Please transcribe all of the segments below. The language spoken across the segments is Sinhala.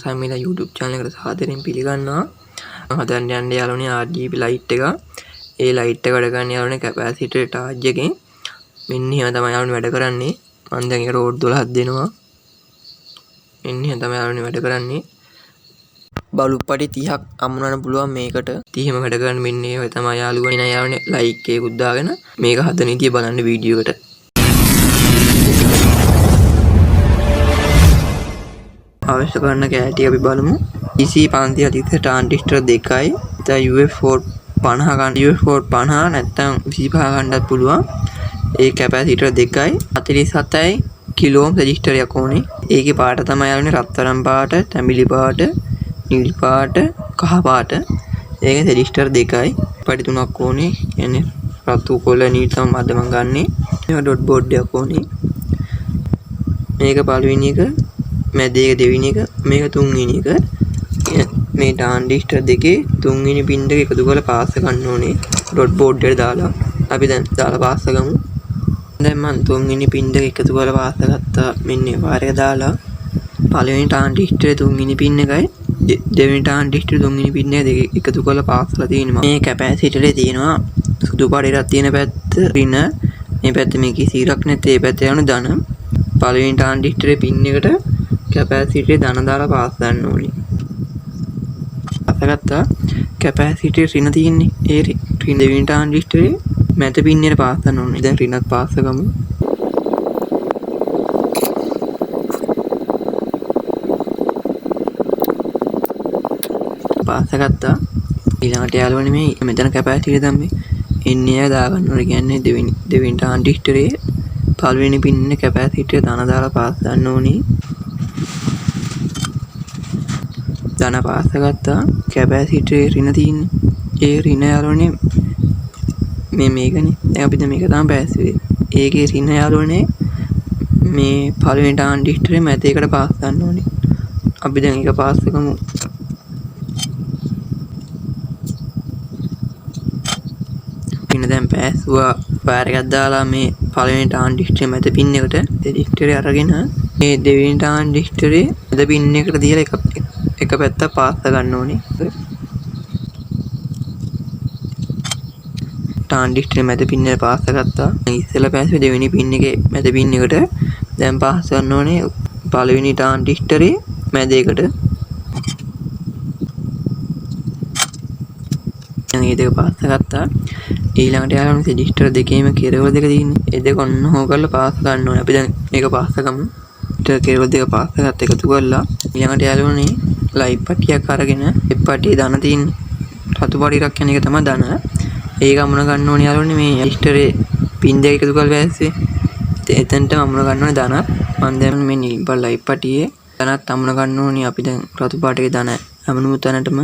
සාමිලා YouTube channel එකට සාදරයෙන් පිළිගන්නවා. හදන්න යන්නේ යාළුවනේ RGB light එක. ඒ light එක වැඩ ගන්න යාළුවනේ capacitor charge එකෙන්. මෙන්න එහෙම තමයි යාළුවනේ වැඩ කරන්නේ. මම දැන් ඒක රෝඩ් 12ක් දෙනවා. මෙන්න එහෙම තමයි යාළුවනේ වැඩ කරන්නේ. බලුප්පටි 30ක් අමුණන්න පුළුවන් මේකට. 30ම වැඩ කරන්න මෙන්න ඒ තමයි යාළුවනේ යාළුවනේ like එකකුත් දාගෙන මේක හදන විදිය බලන්න වීඩියෝ එකට. අවශ්‍ය කරන කැටි අපි බලමු. DC 530 ට්‍රාන්සිස්ටර් දෙකයි. දැන් UF450 ගන්න UF450 නැත්නම් 25 ගන්නත් පුළුවන්. ඒ කැපැසිටර් දෙකයි 47යි කිලෝ ඕම් රෙසිස්ටරයක් ඕනේ. ඒකේ පාට තමයි යාළුවනේ රත්තරන් පාට, තැඹිලි පාට, නිල් පාට, කහ පාට. ඒකේ රෙසිස්ටර් දෙකයි. පඩි තුනක් ඕනේ. කියන්නේ රතු කොළ නිල් තමයි මම ගන්නෙ. මේක ඩොට් බෝඩ් එකක් ඕනේ. මේක පළවෙනි එක, මැද එක දෙවෙනි එක, මේක තුන්වෙනි එක. මේ ට්‍රාන්සිස්ටර් දෙකේ තුන්වෙනි පින් දෙක එකතු කරලා පාස් ගන්න ඕනේ. ඩොට් බෝඩ් එකට දාලා අපි දැන් දාලා පාස් ගමු. දැන් මම තුන්වෙනි පින් දෙක එකතු කරලා පාස් ගත්තා. මෙන්න පාර එක දාලා පළවෙනි ට්‍රාන්සිස්ටරේ තුන්වෙනි පින් එකයි දෙවෙනි ට්‍රාන්සිස්ටරේ තුන්වෙනි පින් එක දෙක එකතු කරලා පාස් කරලා තියෙනවා. මේ කැපැසිටරේ තියෙනවා සුදු පාටේට තියෙන පැත්ත ඍණ, මේ පැත්ත මේ කිසි ඉරක් නැත්තේ මේ පැත්ත යන ධන. පළවෙනි ට්‍රාන්සිස්ටරේ පින් එකට කැපැසිටරේ ධන දාලා පාස් ගන්න ඕනේ. අපගත්තා කැපැසිටරේ ඍණ තියෙන්නේ. ඒ ඍණ දෙවෙනි ට්‍රාන්සිස්ටරේ මැද පින් එකට පාස් ගන්න ඕනේ. දැන් ඍණත් පාස් කරමු. පාස් කරගත්තා. ඊළඟට යාළුවනේ මේ මෙතන කැපැසිටරේ දැම්මේ එන්නේ එක දා ගන්න ඕනේ. කියන්නේ දෙවෙනි ට්‍රාන්සිස්ටරේ පළවෙනි පින් එකේ කැපැසිටරේ ධන දාලා පාස් ගන්න ඕනේ. ධන පාස් ගත්තා. කැපැසිටරේ ඍණ තියෙන්නේ. ඒ ඍණ යාළුවනේ මේකනේ. දැන් අපි දැන් මේක තමයි පැස්සුවේ. ඒකේ ඍණ යාළුවනේ මේ පළවෙනි ට්‍රාන්සිස්ටරේ මැද එකට පාස් ගන්න ඕනේ. අපි දැන් ඒක පාස් කරමු. පින්න දැන් පැස්සුවා. වයර් එකක් දාලා මේ පළවෙනි ට්‍රාන්සිස්ටරේ මැද පින් එකට රෙසිස්ටරේ අරගෙන මේ දෙවෙනි ට්‍රාන්සිස්ටරේ මැද පින් එකට දීලා එක පැත්තක් පාස් ගන්න ඕනේ. ට්‍රාන්සිස්ටරේ මැද පින් එක පාස් කරගත්තා. ඉස්සෙල්ලා පැස්සුවේ දෙවෙනි පින් එකේ මැද පින් එකට. දැන් පාස් කරන්න ඕනේ පළවෙනි ට්‍රාන්සිස්ටරේ මැද එකට. දැන් මේ දෙක පාස් කරගත්තා. ඊළඟට යාළුවනේ රෙසිස්ටර් දෙකේම කෙරවල දෙක තියෙන්නේ. ඒ දෙක ඔන්න හො කරලා පාස් ගන්න ඕනේ. අපි දැන් මේක පාස් කරමු. කෙරවල දෙක පාස් කරගත්ත එකතු කරලා ඊළඟට යාළුවනේ ලයිට් පටියක් අරගෙන ඒ පටියේ ධන තියෙන්නේ. රතු පාටියක් යන එක තමයි ධන. ඒක අමුණ ගන්න ඕනේ යාළුවනේ මේ රෙසිස්ටරේ පින් දෙක එකතු කරලා වැස්සේ. එතනට අමුණ ගන්න ඕනේ ධන. මම දැන් මේ නිල් පාට ලයිට් පටියේ ධනත් අමුණ ගන්න ඕනේ. අපි දැන් රතු පාටේ ධන අමුණු තැනටම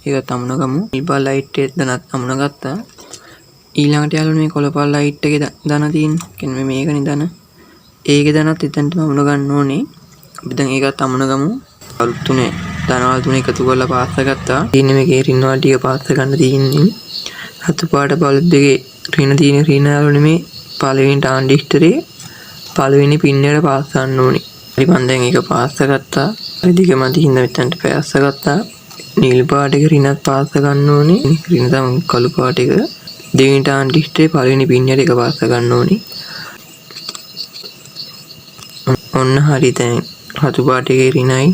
ඒක අමුණ ගමු. නිල් පාට ලයිට් එකේ ධනත් අමුණ ගත්තා. ඊළඟට යාළුවනේ මේ කොළ පාට ලයිට් එකේ ධන තියෙන්නේ. කියන්නේ මේකනේ ධන. ඒකේ ධනත් එතනටම අමුණ ගන්න ඕනේ. අපි දැන් ඒකත් අමුණ ගමු. අලුත් තුනේ ධනවල තුන එකතු කරලා පාස් ගත්තා. ඉන්නේ මේකේ ඍණ වල ටික පාස් ගන්න තියෙන්නේ. රතු පාට බල්බ් දෙකේ ඍණ තියෙන ඍණ යාළුවනේ මේ පළවෙනි ට්‍රාන්සිස්ටරේ පළවෙනි පින් එකට පාස් ගන්න ඕනේ. හරි මම දැන් ඒක පාස් ගත්තා. හරි දෙකම දිහින්ද මෙතනට පාස් ගත්තා. නිල් පාට එක ඍණත් පාස් ගන්න ඕනේ. ඍණ තමයි කළු පාට එක. දෙවෙනි ට්‍රාන්සිස්ටරේ පළවෙනි පින් එකට එක පාස් ගන්න ඕනේ. ඔන්න හරි දැන් රතු පාට එකේ ඍණයි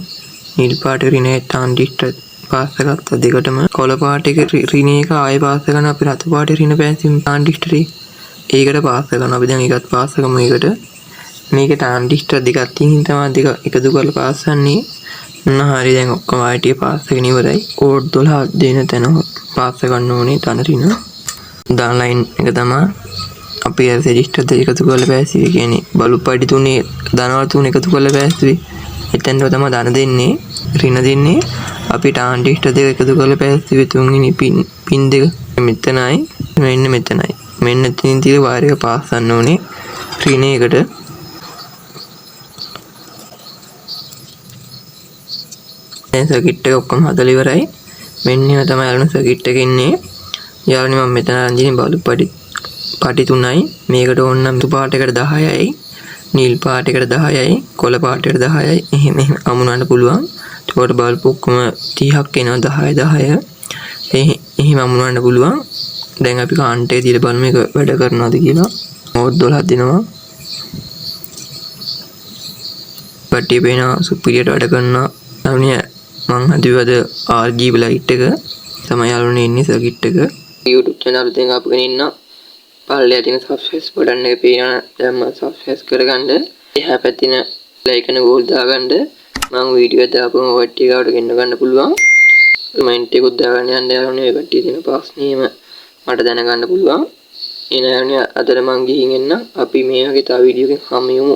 නිල් පාට ඍණයි ට්‍රාන්සිස්ටර් පාස් කරගත්ත දෙකටම කොළ පාට එක ඍණ එක ආයෙ පාස් කරන අපි රතු පාට ඍණ පැන්සිම් ට්‍රාන්සිස්ටරේ ඒකට පාස් කරනවා. අපි දැන් ඒකත් පාස් කරමු. ඒකට මේක ට්‍රාන්සිස්ටර් දෙකක් තියෙන තමයි දෙක එකතු කරලා පාස් කරන්නේ. ඔන්න හරි දැන් ඔක්කොම ආයෙ පාස් කරගෙන ඉවරයි. කෝඩ් 12 දෙන තැන පාස් ගන්න ඕනේ ධන ඍණ. ධන ලයින් එක තමයි අපි රෙසිස්ටර් දෙක එකතු කරලා පැස්සුවේ. කියන්නේ බලුප් පඩි තුනේ ධනවල තුන එකතු කරලා පැස්සුවේ. එතෙන්ව තමයි ධන දෙන්නේ ඍණ දෙන්නේ. අපි ට්‍රාන්සිස්ටර් දෙක එකතු කරලා පැස්සුවේ තුන්වෙනි පින් දෙක මෙතනයි මෙන්න මෙතනයි. මෙන්න එතනින් තියෙන වයර් එක පාස් ගන්න ඕනේ ඍණයකට. දැන් සර්කිට් එක ඔක්කොම හදලා ඉවරයි. මෙන්න එහෙම තමයි යාළුවනේ සර්කිට් එක ඉන්නේ. යාළුවනේ මම මෙතන අඳින්නේ බලුප් පටි 3යි. මේකට ඕන නම් පාටයකට 10යි. නිල් පාටයකට 10යි. කොළ පාටයකට 10යි. එහෙම අමුණන්න පුළුවන්. එතකොට බල්බ් ඔක්කොම 30ක් එනවා 10. එහෙම අමුණන්න පුළුවන්. දැන් අපි කාන්ටේ තියලා බලමු මේක වැඩ කරනවද කියලා. මෝඩ් 12ක් දෙනවා. බට්ටිය පේනවා සුපිරියට වැඩ කරනවා. අනේ මං හදුවද RGB light එක තමයි යාළුවනේ ඉන්නේ සර්කිට් එක. YouTube channel එකෙන් අපගෙන ඉන්න පල්ලෙය තියෙන subscribe button එක පේනවා. දැන් මම subscribe කරගන්න. එහා පැත්තේ like කරන ගෝල් දාගන්න. මම වීඩියෝ එක දාපුවම ඔයට් එකකට ගෙන්න ගන්න පුළුවන්. කමෙන්ට් එකක් දාගන්න යන්න යාළුවනේ ඔය කට්ටිය තියෙන ප්‍රශ්නේම මට දැනගන්න පුළුවන්. එන යාළුවනේ අදට මං ගිහින් එන්න. අපි මේ වගේ තව වීඩියෝ එකකින් හමු යමු.